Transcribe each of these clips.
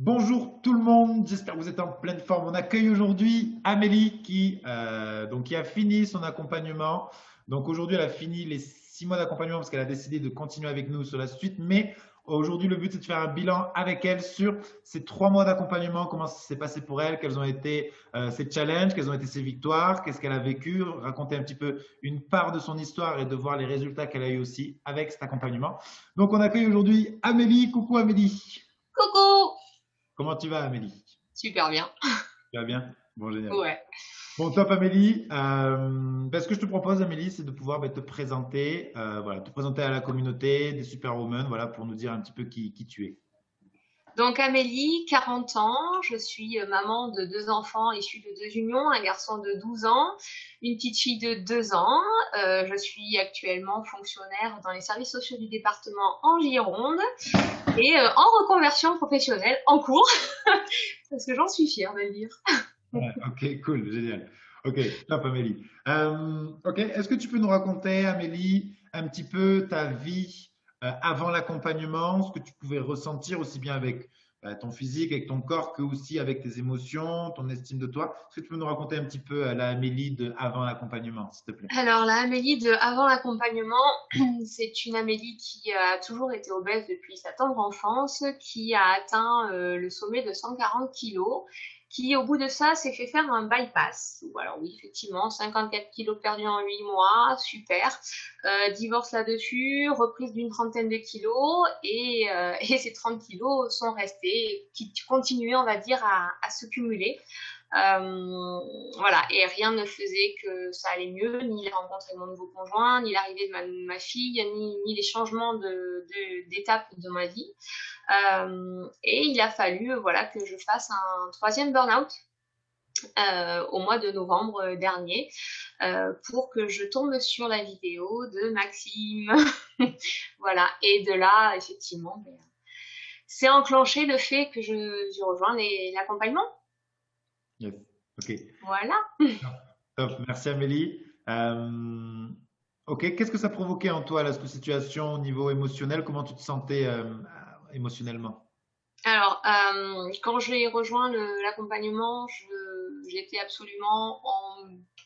Bonjour tout le monde, j'espère que vous êtes en pleine forme. On accueille aujourd'hui Amélie qui a fini son accompagnement. Donc aujourd'hui, elle a fini les 6 mois d'accompagnement parce qu'elle a décidé de continuer avec nous sur la suite. Mais aujourd'hui, le but, c'est de faire un bilan avec elle sur ces 3 mois d'accompagnement, comment ça s'est passé pour elle, quels ont été ses challenges, quelles ont été ses victoires, qu'est-ce qu'elle a vécu, raconter un petit peu une part de son histoire et de voir les résultats qu'elle a eu aussi avec cet accompagnement. Donc on accueille aujourd'hui Amélie. Coucou Amélie. Coucou! Comment tu vas Amélie? Super bien. Tu vas bien? Bon, génial. Ouais. Bon, top Amélie. Ce que je te propose, Amélie, c'est de pouvoir te présenter, voilà, te présenter à la communauté des Superwomen, voilà, pour nous dire un petit peu qui tu es. Donc Amélie, 40 ans, je suis maman de deux enfants issus de deux unions, un garçon de 12 ans, une petite fille de 2 ans. Je suis actuellement fonctionnaire dans les services sociaux du département en Gironde et en reconversion professionnelle en cours, parce que j'en suis fière de le dire. Ouais, ok, cool, génial. Ok, top Amélie. Ok, est-ce que tu peux nous raconter, Amélie, un petit peu ta vie avant l'accompagnement, ce que tu pouvais ressentir aussi bien avec ton physique, avec ton corps, que aussi avec tes émotions, ton estime de toi. Est-ce que tu peux nous raconter un petit peu la Amélie de avant l'accompagnement, s'il te plaît? Alors la Amélie de avant l'accompagnement, c'est une Amélie qui a toujours été obèse depuis sa tendre enfance, qui a atteint le sommet de 140 kilos, qui au bout de ça s'est fait faire un bypass. Alors oui, effectivement, 54 kilos perdus en 8 mois, super. Divorce là-dessus, reprise d'une trentaine de kilos, et ces 30 kilos sont restés, qui continuaient, on va dire, à se cumuler. Voilà, et rien ne faisait que ça allait mieux, ni la rencontre avec mon nouveau conjoint, ni l'arrivée de ma fille, ni les changements d'étape de ma vie. Et il a fallu voilà, que je fasse un troisième burn-out au mois de novembre dernier pour que je tombe sur la vidéo de Maxime. Voilà, et de là, effectivement, c'est enclenché le fait que je rejoins l'accompagnement. Yes. Ok. Voilà. Top. Merci Amélie. Ok, qu'est-ce que ça provoquait en toi, là, cette situation au niveau émotionnel? Comment tu te sentais émotionnellement? Alors, quand j'ai rejoint l'accompagnement, j'étais absolument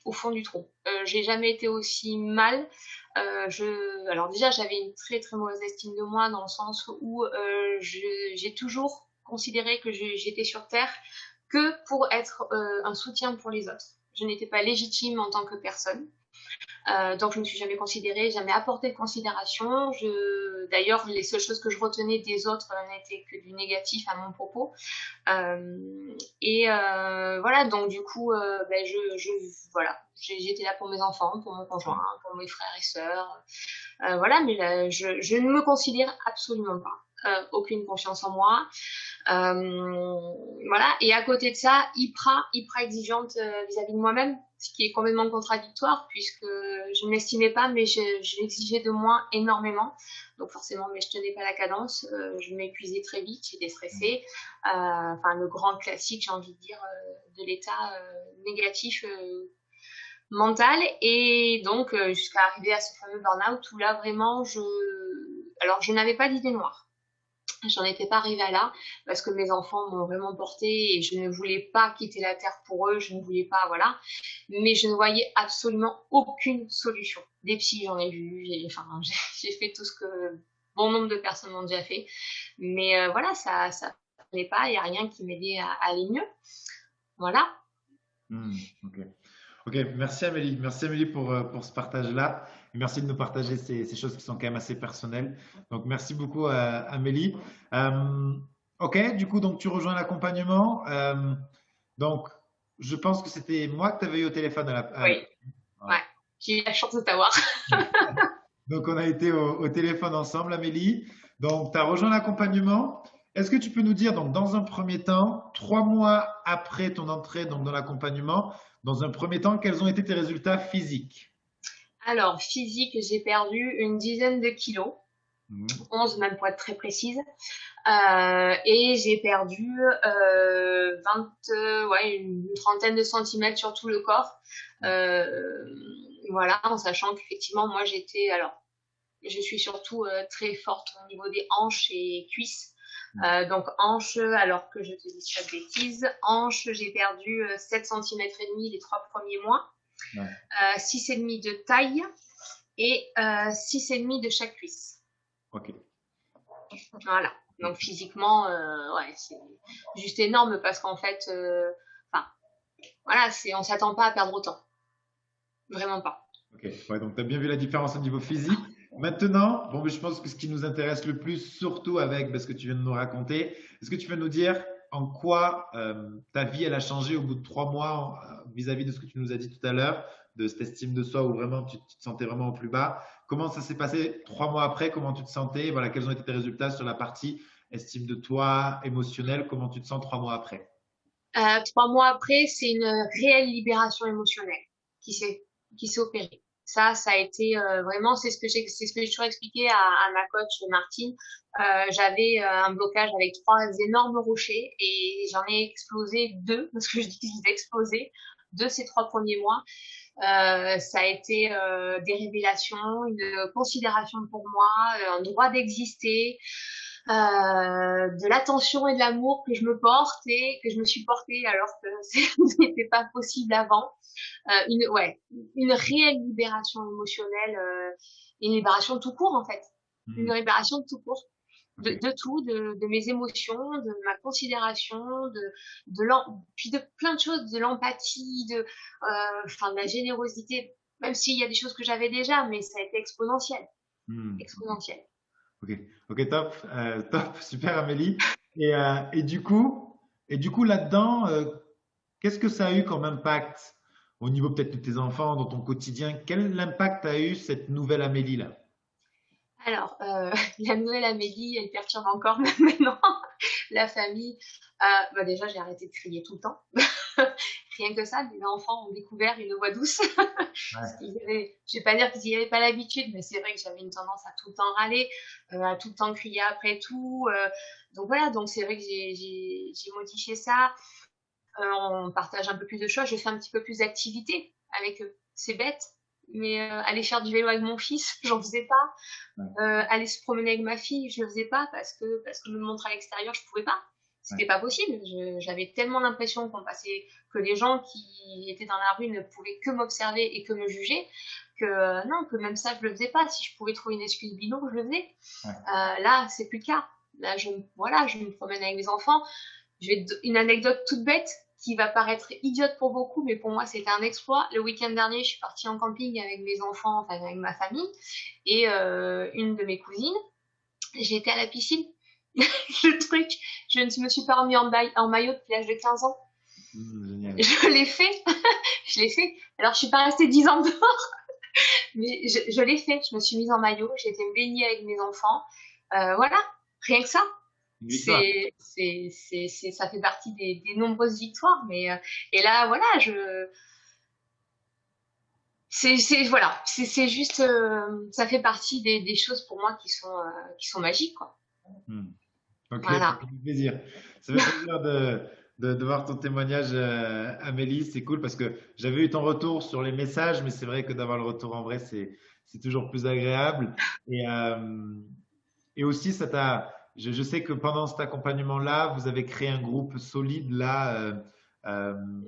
au fond du trou. J'ai jamais été aussi mal. Alors déjà, j'avais une très très mauvaise estime de moi dans le sens où j'ai toujours considéré que j'étais sur Terre que pour être un soutien pour les autres. Je n'étais pas légitime en tant que personne. Donc je me suis jamais considérée, jamais apporté de considération. D'ailleurs, les seules choses que je retenais des autres n'étaient que du négatif à mon propos. Voilà, donc du coup, voilà, j'étais là pour mes enfants, pour mon conjoint, pour mes frères et sœurs. Voilà, mais là, je ne me considère absolument pas. Aucune confiance en moi. Voilà, et à côté de ça, hyper exigeante vis-à-vis de moi-même, ce qui est complètement contradictoire puisque je ne m'estimais pas, mais je l'exigeais de moi énormément. Donc forcément, mais je tenais pas la cadence, je m'épuisais très vite, j'étais stressée. Enfin, le grand classique, j'ai envie de dire, de l'état négatif mental. Et donc, jusqu'à arriver à ce fameux burn-out où là, vraiment, alors, je n'avais pas d'idée noire. J'en étais pas arrivée à là parce que mes enfants m'ont vraiment portée et je ne voulais pas quitter la terre pour eux, je ne voulais pas, voilà. Mais je ne voyais absolument aucune solution. Des psys, j'en ai vu, enfin, j'ai fait tout ce que bon nombre de personnes ont déjà fait. Mais voilà, ça n'est pas, il n'y a rien qui m'aidait à aller mieux. Voilà. Ok. Ok, merci Amélie. Merci Amélie pour ce partage-là. Et merci de nous partager ces choses qui sont quand même assez personnelles. Donc, merci beaucoup Amélie. Euh, ok, du coup, donc tu rejoins l'accompagnement. Donc, je pense que c'était moi que tu avais eu au téléphone Oui, ouais. ouais. J'ai eu la chance de t'avoir. Donc, on a été au téléphone ensemble, Amélie. Donc, tu as rejoint l'accompagnement. Est-ce que tu peux nous dire, donc, dans un premier temps, 3 mois après ton entrée donc, dans l'accompagnement, dans un premier temps, quels ont été tes résultats physiques? Alors, physique, j'ai perdu une dizaine de kilos. Mhm. 11 même pour être très précise. Et j'ai perdu 20, ouais, une trentaine de centimètres sur tout le corps. Euh, voilà, en sachant qu'effectivement, moi j'étais, alors, je suis surtout très forte au niveau des hanches et cuisses. Donc hanche, alors que je te dis pas de bêtises, hanche, j'ai perdu 7 cm et demi les 3 premiers mois, Ouais. 6,5 de taille et 6,5 de chaque cuisse. Ok. Voilà. Donc physiquement, ouais, c'est juste énorme parce qu'en fait, enfin, voilà, on s'attend pas à perdre autant. Vraiment pas. Ok. Ouais, donc tu as bien vu la différence au niveau physique. Maintenant, bon, mais je pense que ce qui nous intéresse le plus, surtout avec ce que tu viens de nous raconter, est-ce que tu peux nous dire en quoi ta vie elle a changé au bout de 3 mois vis-à-vis de ce que tu nous as dit tout à l'heure, de cette estime de soi où vraiment tu te sentais vraiment au plus bas. Comment ça s'est passé 3 mois après? Comment tu te sentais? Voilà, quels ont été tes résultats sur la partie estime de toi, émotionnelle? Comment tu te sens 3 mois après? 3 mois après, c'est une réelle libération émotionnelle qui s'est qui s'est opérée. Ça a été vraiment, c'est ce que j'ai toujours expliqué à ma coach Martine. J'avais un blocage avec 3 énormes rochers et j'en ai explosé 2, parce que je dis qu'ils explosé, de ces 3 premiers mois. Ça a été des révélations, une considération pour moi, un droit d'exister, de l'attention et de l'amour que je me porte et que je me suis portée alors que ce n'était pas possible avant. Ouais, une réelle libération émotionnelle, une libération tout court en fait, une Hmm. libération de tout court. Ok. De tout, de mes émotions, de ma considération, puis de plein de choses, de l'empathie, enfin de la générosité, même s'il y a des choses que j'avais déjà, mais ça a été exponentiel, Hmm. exponentiel. Ok, ok, top, top, super Amélie. Et du coup là-dedans, qu'est-ce que ça a eu comme impact au niveau peut-être de tes enfants, dans ton quotidien? Quel impact a eu cette nouvelle Amélie là? Alors, la nouvelle Amélie, elle perturbe encore maintenant la famille. Bah déjà, j'ai arrêté de crier tout le temps. Rien que ça, les enfants ont découvert une voix douce. Je vais pas dire qu'ils n'y avaient pas l'habitude, mais c'est vrai que j'avais une tendance à tout le temps râler, à tout le temps crier après tout. Donc voilà, donc c'est vrai que j'ai modifié ça. On partage un peu plus de choses. Je fais un petit peu plus d'activités avec eux. C'est bête, mais aller faire du vélo avec mon fils, j'en faisais Ouais, pas. Aller se promener avec ma fille, je le faisais pas parce que me montrer à l'extérieur, je pouvais pas. ouais, C'était pas possible. J'avais tellement l'impression que les gens qui étaient dans la rue ne pouvaient que m'observer et que me juger que non, que même ça je le faisais pas. Si je pouvais trouver une excuse bidon, je le faisais. ouais, Là, c'est plus le cas. Là, voilà, je me promène avec mes enfants. Une anecdote toute bête qui va paraître idiote pour beaucoup, mais pour moi c'était un exploit. Le week-end dernier, je suis partie en camping avec mes enfants, enfin avec ma famille et une de mes cousines. J'ai été à la piscine. Le truc, je ne me suis pas remis en maillot depuis l'âge de 15 ans. génial. Je l'ai fait, je l'ai fait. Alors je suis pas restée 10 ans dehors, mais je l'ai fait. Je me suis mise en maillot, j'ai été me baigner avec mes enfants. Voilà, rien que ça. Une victoire. Ça fait partie des nombreuses victoires, mais et là voilà, voilà, c'est juste, ça fait partie des choses pour moi qui sont magiques, quoi. Hmm. Ok, ça Voilà. fait plaisir. Ça fait plaisir de voir ton témoignage, Amélie. C'est cool parce que j'avais eu ton retour sur les messages, mais c'est vrai que d'avoir le retour en vrai, c'est toujours plus agréable. Et aussi, je sais que pendant cet accompagnement-là, vous avez créé un groupe solide là,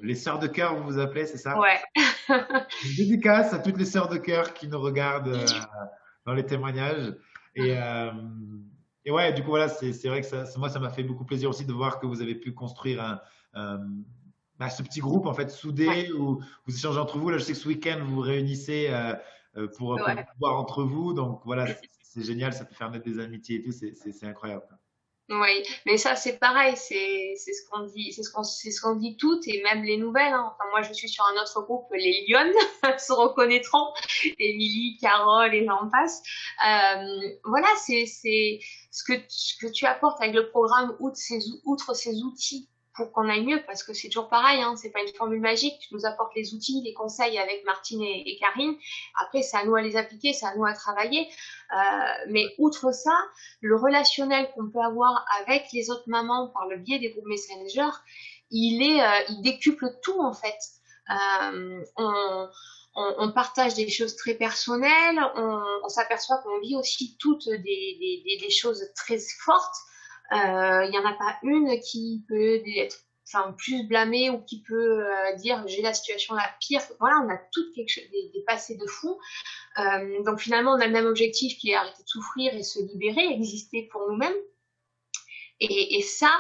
les Sœurs de Cœur, vous vous appelez, c'est ça? Ouais. Une dédicace à toutes les Sœurs de Cœur qui nous regardent dans les témoignages. Et, euh, et ouais, du coup, voilà, c'est vrai que moi, ça m'a fait beaucoup plaisir aussi de voir que vous avez pu construire un- ce petit groupe en fait Ouais. soudé où vous échangez entre vous. Là, je sais que ce week-end, vous vous réunissez pour Ouais. vous voir entre vous. Donc voilà, c'est génial, ça peut faire naître des amitiés et tout, c'est incroyable. Oui, mais ça c'est pareil, c'est ce qu'on dit, c'est ce qu'on dit toutes et même les nouvelles, hein. Enfin moi je suis sur un autre groupe, les Lyonnes se reconnaîtront, Émilie, Carole et j'en passe. Voilà, c'est ce que tu apportes avec le programme outre ces outils pour qu'on aille mieux, parce que c'est toujours pareil, hein, c'est pas une formule magique. Tu nous apportes les outils, les conseils avec Martine et Karine. Après c'est à nous à les appliquer, c'est à nous à travailler. Mais outre ça, le relationnel qu'on peut avoir avec les autres mamans par le biais des groupes Messenger, il décuple tout en fait. On partage des choses très personnelles, on s'aperçoit qu'on vit aussi toutes des choses très fortes. Il n'y en a pas une qui peut être plus blâmée ou qui peut dire j'ai la situation la pire. Voilà, on a toutes des passés de fou. Donc finalement, on a le même objectif qui est arrêter de souffrir et se libérer, exister pour nous-mêmes. Et ça,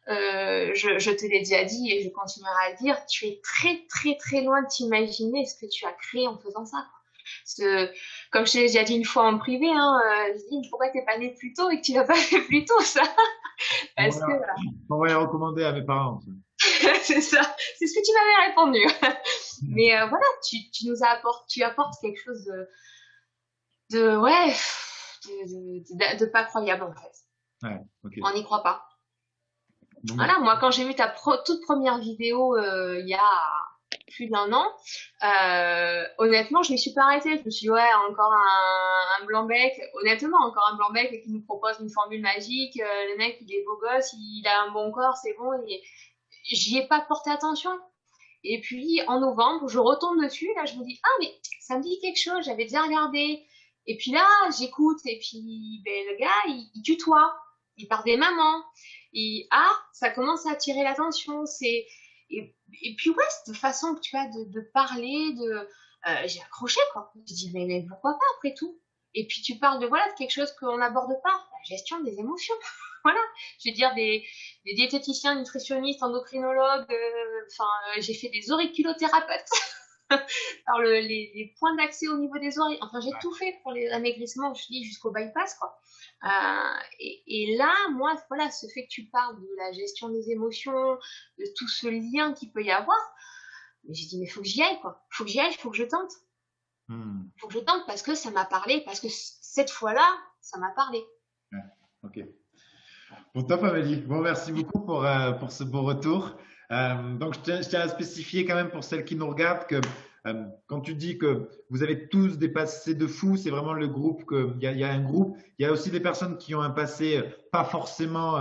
je te l'ai déjà dit et je continuerai à le dire, tu es très très très loin de t'imaginer ce que tu as créé en faisant ça. Comme je te l'ai déjà dit une fois en privé, hein, je dis pourquoi t'es pas né plus tôt et que tu l'as pas fait plus tôt ça. Parce que voilà. On va les recommander à mes parents. C'est ça, c'est ce que tu m'avais répondu. Mais voilà, tu nous apportes, tu apportes quelque chose ouais, de pas croyable en fait. Ouais, okay. On n'y croit pas. Donc, voilà, moi quand j'ai vu ta toute première vidéo il y a plus d'1 an, honnêtement je m'y suis pas arrêtée. Je me suis dit ouais, encore un blanc-bec, honnêtement encore un blanc-bec qui nous propose une formule magique, le mec il est beau gosse, il a un bon corps, c'est bon, j'y ai pas porté attention. Et puis en novembre, je retombe dessus, là je me dis ah mais ça me dit quelque chose, j'avais déjà regardé. Et puis là j'écoute et puis le gars il tutoie, il parle des mamans. Et ça commence à attirer l'attention. Et puis ouais, cette façon que tu as de parler, j'ai accroché quoi. Je dis mais pourquoi pas après tout. Et puis tu parles de quelque chose qu'on n'aborde pas, la gestion des émotions. Voilà, je veux dire des diététiciens, nutritionnistes, endocrinologues. J'ai fait des auriculothérapeutes. Alors les points d'accès au niveau des oreilles. Enfin, j'ai tout fait pour les amaigrissements. Je dis jusqu'au bypass quoi. Et là, moi, voilà, ce fait que tu parles de la gestion des émotions, de tout ce lien qu'il peut y avoir, j'ai dit mais faut que j'y aille quoi. Faut que j'y aille, faut que je tente. Faut que je tente parce que ça m'a parlé, parce que cette fois-là, ça m'a parlé. Ouais, ok. Bon, top Amélie. Bon, merci beaucoup pour ce beau retour. Donc, je tiens à spécifier quand même pour celles qui nous regardent que quand tu dis que vous avez tous des passés de fous, c'est vraiment le groupe il y a un groupe. Il y a aussi des personnes qui ont un passé pas forcément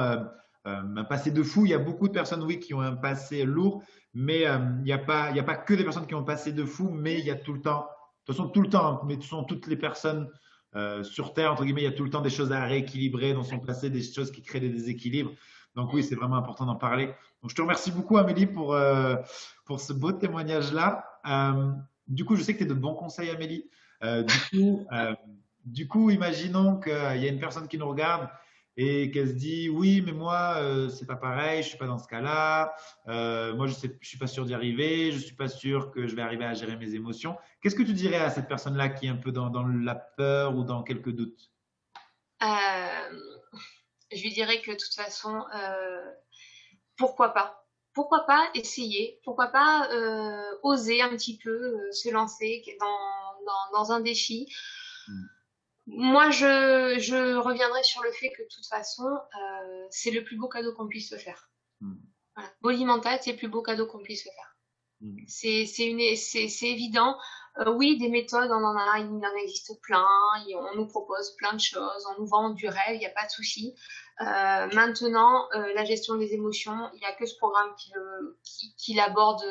un passé de fou. Il y a beaucoup de personnes, oui, qui ont un passé lourd, mais il n'y a pas que des personnes qui ont un passé de fou, mais il y a tout le temps, de toute façon tout le temps, mais ce sont toutes les personnes sur Terre, entre guillemets, il y a tout le temps des choses à rééquilibrer dans son passé, des choses qui créent des déséquilibres. Donc oui, c'est vraiment important d'en parler. Donc je te remercie beaucoup Amélie pour ce beau témoignage-là. Du coup, je sais que tu es de bons conseils Amélie. Du coup, imaginons qu'il y a une personne qui nous regarde et qu'elle se dit oui, mais moi, c'est pas pareil, je suis pas dans ce cas-là. Moi, je suis pas sûr d'y arriver, je suis pas sûr que je vais arriver à gérer mes émotions. Qu'est-ce que tu dirais à cette personne-là qui est un peu dans la peur ou dans quelques doutes? Je lui dirais que de toute façon, pourquoi pas? Pourquoi pas essayer? Pourquoi pas oser un petit peu se lancer dans un défi? Moi, je reviendrai sur le fait que de toute façon, c'est le plus beau cadeau qu'on puisse se faire. Voilà. Body Mental, c'est le plus beau cadeau qu'on puisse se faire. C'est évident. Oui, des méthodes, il en existe plein. On nous propose plein de choses. On nous vend du rêve, il n'y a pas de souci. Maintenant, la gestion des émotions, il n'y a que ce programme qui l'aborde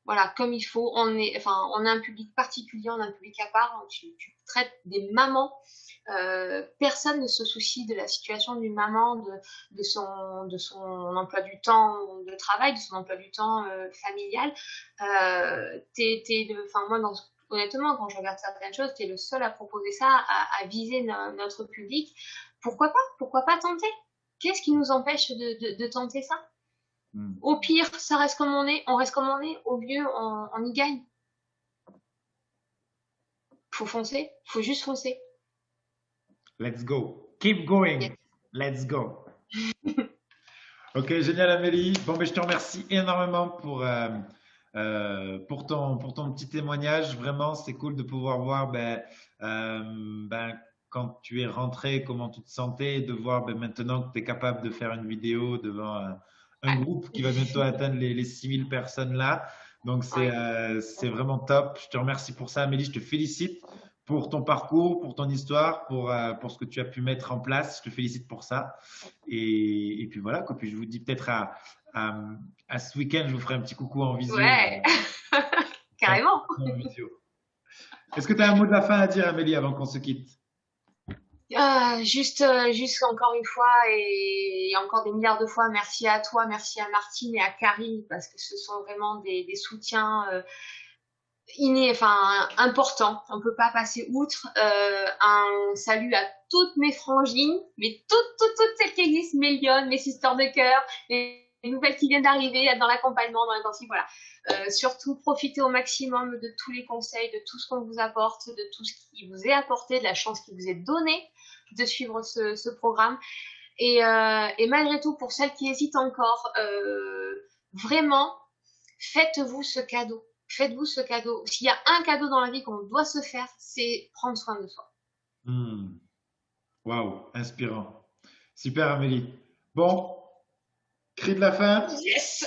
voilà, comme il faut. On a un public particulier, on a un public à part. Tu traites des mamans. Personne ne se soucie de la situation d'une maman, de son emploi du temps de travail, de son emploi du temps familial. Moi, honnêtement, quand je regarde certaines choses, tu es le seul à proposer ça, à viser notre public. Pourquoi pas? Pourquoi pas tenter? Qu'est-ce qui nous empêche de tenter ça? Au pire, ça reste comme on est, on reste comme on est. Au mieux, on y gagne. Faut foncer, faut juste foncer. Let's go. Keep going. Yes. Let's go. Ok, génial Amélie. Bon, mais je te remercie énormément pour ton petit témoignage. Vraiment, c'est cool de pouvoir voir quand tu es rentré, comment tu te sentais, de voir maintenant que tu es capable de faire une vidéo devant un groupe qui va bientôt atteindre les 6000 personnes là. Donc, c'est vraiment top. Je te remercie pour ça, Amélie. Je te félicite pour ton parcours, pour ton histoire, pour ce que tu as pu mettre en place. Je te félicite pour ça. Et puis voilà, quoi. Puis je vous dis peut-être à ce week-end, je vous ferai un petit coucou en visio. Ouais, carrément. Est-ce que tu as un mot de la fin à dire, Amélie, avant qu'on se quitte? Juste encore une fois et encore des milliards de fois, merci à toi, merci à Martine et à Karine parce que ce sont vraiment des soutiens importants. On peut pas passer outre. Un salut à toutes mes frangines, mais toutes celles qui existent, mes lionnes, mes sisters de cœur, les nouvelles qui viennent d'arriver dans l'accompagnement, dans l'intensif, voilà. Surtout, profitez au maximum de tous les conseils, de tout ce qu'on vous apporte, de tout ce qui vous est apporté, de la chance qui vous est donnée de suivre ce programme. Et malgré tout, pour celles qui hésitent encore, vraiment, faites-vous ce cadeau. Faites-vous ce cadeau. S'il y a un cadeau dans la vie qu'on doit se faire, c'est prendre soin de soi. Waouh, inspirant. Super, Amélie. Bon, cri de la fin. Yes.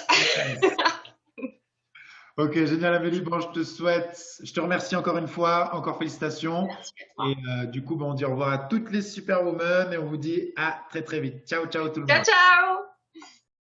Ok, génial, Amélie. Bon, je te remercie encore une fois, encore félicitations. Merci à toi. Et du coup, bon, on dit au revoir à toutes les superwomen et on vous dit à très très vite. Ciao, ciao tout le Ciao, monde. ciao.